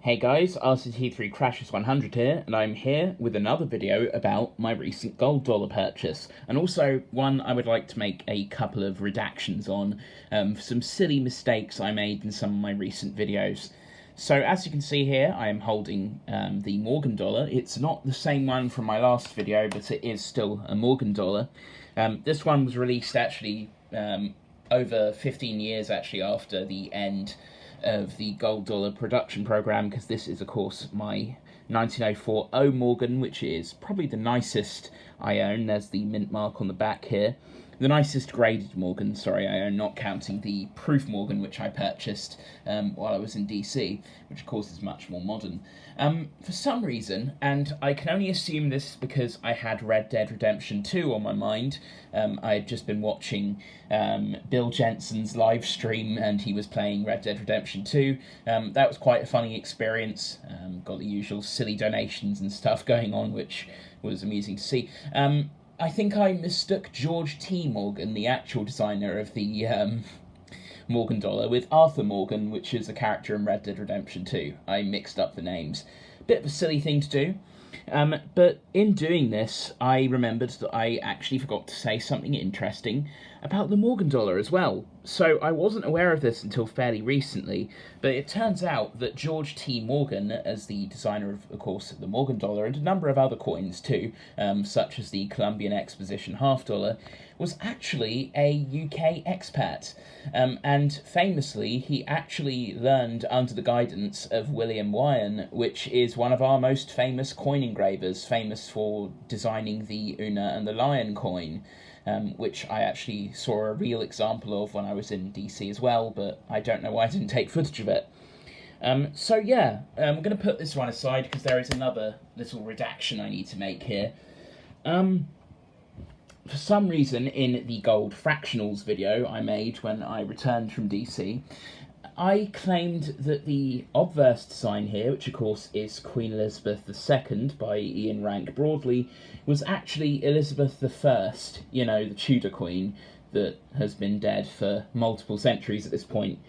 Hey guys, RCT3 Crashes 100 here, and I'm here with another video about my recent gold dollar purchase, and also one I would like to make a couple of redactions on, for some silly mistakes I made in some of my recent videos. So as you can see here, I am holding the Morgan dollar. It's not the same one from my last video, but it is still a Morgan dollar. This one was released actually over 15 years actually after the end of the gold dollar production program, because this is of course my 1904 O Morgan, which is probably the nicest I own. There's the mint mark on the back here. The nicest graded Morgan, sorry, I own, not counting the proof Morgan which I purchased while I was in DC, which of course is much more modern. For some reason, and I can only assume this because I had Red Dead Redemption 2 on my mind. I had just been watching Bill Jensen's live stream and he was playing Red Dead Redemption 2. That was quite a funny experience. Got the usual silly donations and stuff going on, which was amusing to see. I think I mistook George T. Morgan, the actual designer of the Morgan dollar, with Arthur Morgan, which is a character in Red Dead Redemption 2. I mixed up the names. Bit of a silly thing to do. But in doing this, I remembered that I actually forgot to say something interesting about the Morgan dollar as well. So I wasn't aware of this until fairly recently, but it turns out that George T. Morgan, as the designer of course, the Morgan dollar and a number of other coins too, such as the Columbian Exposition half dollar, was actually a UK expat. And famously, he actually learned under the guidance of William Wyon, which is one of our most famous coin engravers, famous for designing the Una and the Lion coin. Which I actually saw a real example of when I was in DC as well, but I don't know why I didn't take footage of it. So yeah, we're going to put this one aside because there is another little redaction I need to make here. For some reason, in the gold fractionals video I made when I returned from DC, I claimed that the obverse design here, which of course is Queen Elizabeth II by Ian Rank Broadley, was actually Elizabeth I, you know, the Tudor Queen that has been dead for multiple centuries at this point.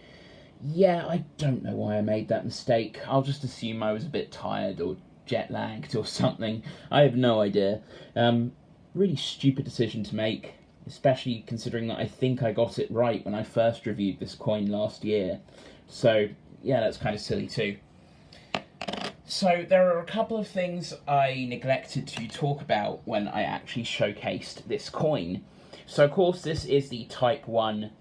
Yeah, I don't know why I made that mistake. I'll just assume I was a bit tired or jet-lagged or something. I have no idea. Really stupid decision to make, especially considering that I think I got it right when I first reviewed this coin last year. So, yeah, that's kind of silly too. So, there are a couple of things I neglected to talk about when I actually showcased this coin. So, of course, this is the Type 1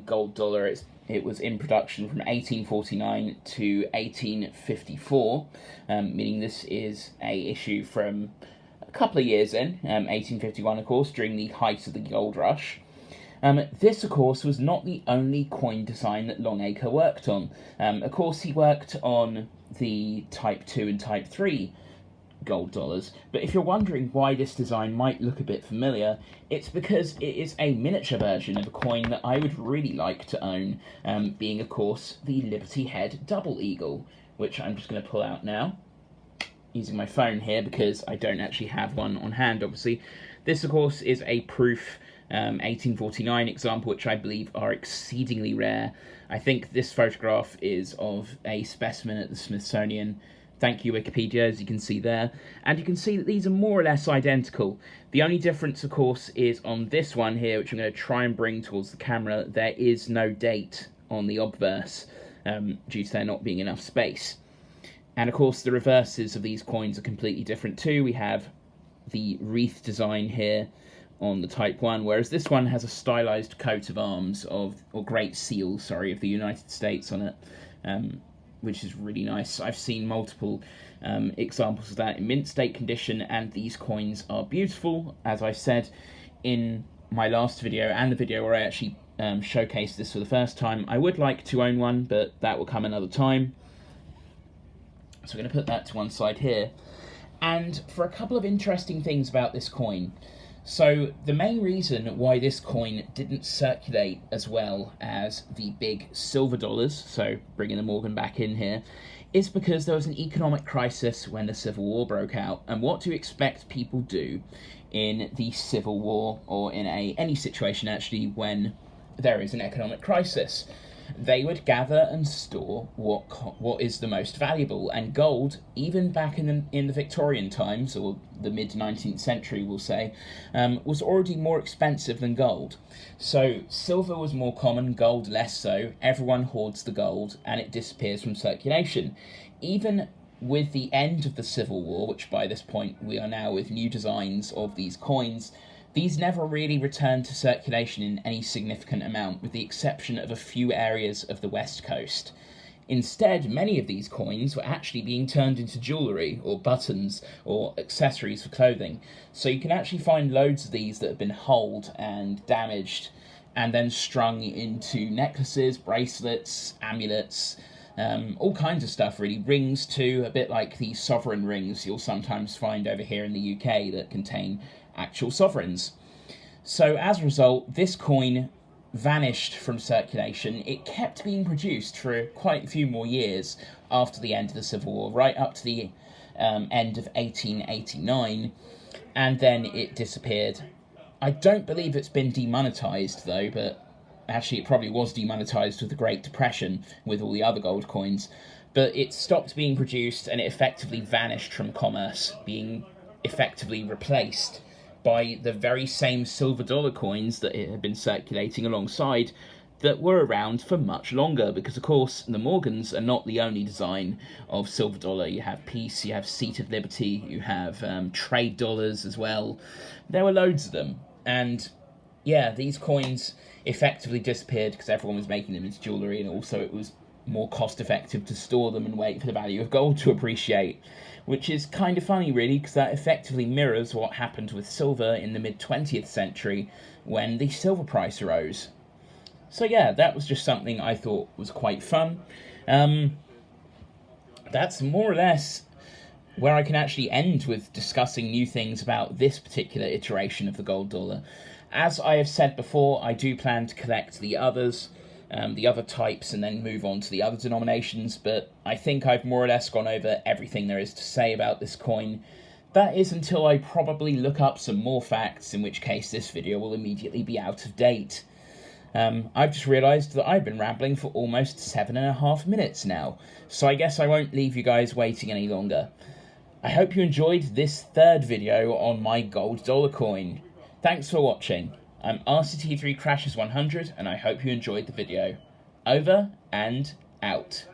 gold dollar. It was in production from 1849 to 1854, meaning this is a issue from a couple of years in, 1851 of course, during the height of the gold rush. This of course was not the only coin design that Longacre worked on. Of course he worked on the Type 2 and Type 3 gold dollars, but if you're wondering why this design might look a bit familiar, it's because it is a miniature version of a coin that I would really like to own, being of course the Liberty Head Double Eagle, which I'm just going to pull out now using my phone here because I don't actually have one on hand, obviously. This, of course, is a proof 1849 example, which I believe are exceedingly rare. I think this photograph is of a specimen at the Smithsonian. Thank you, Wikipedia, as you can see there. And you can see that these are more or less identical. The only difference, of course, is on this one here, which I'm going to try and bring towards the camera. There is no date on the obverse, due to there not being enough space. And of course the reverses of these coins are completely different too. We have the wreath design here on the Type 1, whereas this one has a stylized coat of arms or Great Seal, sorry, of the United States on it, which is really nice. I've seen multiple examples of that in mint state condition, and these coins are beautiful. As I said in my last video and the video where I actually showcased this for the first time, I would like to own one, but that will come another time. So we're going to put that to one side here. And for a couple of interesting things about this coin. So the main reason why this coin didn't circulate as well as the big silver dollars, so bringing the Morgan back in here, is because there was an economic crisis when the Civil War broke out. And what do you expect people do in the Civil War, or in any situation actually, when there is an economic crisis? they would gather and store what is the most valuable. And gold, even back in the Victorian times, or the mid-19th century, we'll say, was already more expensive than gold. So silver was more common, gold less so. Everyone hoards the gold, and it disappears from circulation. Even with the end of the Civil War, which by this point we are now with new designs of these coins, these never really returned to circulation in any significant amount, with the exception of a few areas of the West Coast. Instead, many of these coins were actually being turned into jewellery, or buttons, or accessories for clothing. So you can actually find loads of these that have been hulled and damaged, and then strung into necklaces, bracelets, amulets, all kinds of stuff really. Rings too, a bit like the sovereign rings you'll sometimes find over here in the UK that contain actual sovereigns. So as a result, this coin vanished from circulation. It kept being produced for quite a few more years after the end of the Civil War, right up to the end of 1889, and then it disappeared. I don't believe it's been demonetised though, but actually it probably was demonetised with the Great Depression with all the other gold coins, but it stopped being produced and it effectively vanished from commerce, being effectively replaced by the very same silver dollar coins that it had been circulating alongside, that were around for much longer, because of course the Morgans are not the only design of silver dollar. You have peace, you have seat of liberty, you have trade dollars as well. There were loads of them, and yeah, these coins effectively disappeared because everyone was making them into jewellery, and also it was more cost effective to store them and wait for the value of gold to appreciate, which is kind of funny really, because that effectively mirrors what happened with silver in the mid-20th century when the silver price rose. So yeah, that was just something I thought was quite fun. That's more or less where I can actually end with discussing new things about this particular iteration of the gold dollar. As I have said before, I do plan to collect the others, the other types, and then move on to the other denominations, but I think I've more or less gone over everything there is to say about this coin. That is until I probably look up some more facts, in which case this video will immediately be out of date. I've just realised that I've been rambling for almost 7.5 minutes now, so I guess I won't leave you guys waiting any longer. I hope you enjoyed this third video on my gold dollar coin. Thanks for watching. I'm RCT3 Crashes 100, and I hope you enjoyed the video. Over and out.